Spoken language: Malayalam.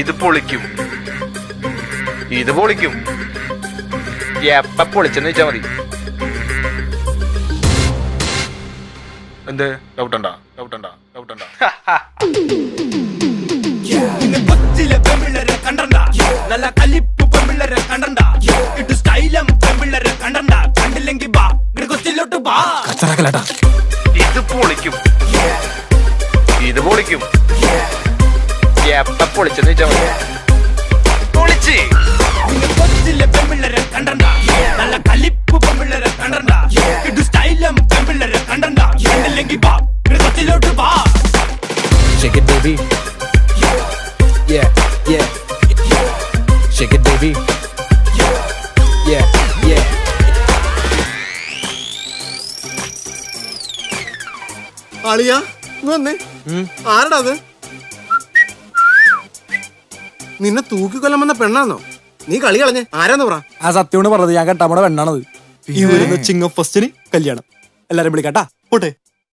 ഇത് പൊളിക്കും. ഇത് പൊളിക്കും. എപ്പ പൊളിച്ചെന്ന് വെച്ചാ മതി. എന്ത് ഡൗട്ടണ്ട? നല്ല കലിപ്പ് പെമ്പിള്ളരെ കണ്ടണ്ട, ഇട്ട് സ്റ്റൈലും പെമ്പിള്ളരെ കണ്ടണ്ട, കണ്ടില്ലെങ്കിൽ ബാ കൊച്ചിലോട്ട് ബാ. ഇത് പൊളിക്കും. ഇത് പൊളിക്കും. എപ്പ പൊളിച്ചെന്ന് വെച്ചാ മതി. പൊളിച്ച് കൊച്ചിലെ പെമ്പിള്ളരെ കണ്ടണ്ട, നല്ല കലിപ്പ് പെമ്പിള്ളരെ കണ്ടണ്ട, ഇട്ട് സ്റ്റൈലും പെമ്പിള്ളരെ കണ്ടണ്ട, കണ്ടില്ലെങ്കിൽ ബാ കൊച്ചിലോട്ട് ബാ. Shake it, baby. Yeah, yeah. Shake it, baby. Yeah, yeah. അളിയാ വന്നേ. ആരടാ അത്? നിന്നെ തൂക്കിക്കൊല്ലാൻ വന്ന പെണ്ണാന്നോ? നീ കളി കളഞ്ഞേ. ആരാന്ന് പറ. ആ സത്യമാണ് പറഞ്ഞത്, ഞാൻ കെട്ടാമ്മടെ പെണ്ണാണത്. ഈ വരുന്ന ചിങ്ങം ഫസ്റ്റിന് കല്യാണം. എല്ലാരും വിളിക്കാട്ടാ. പോട്ടെ.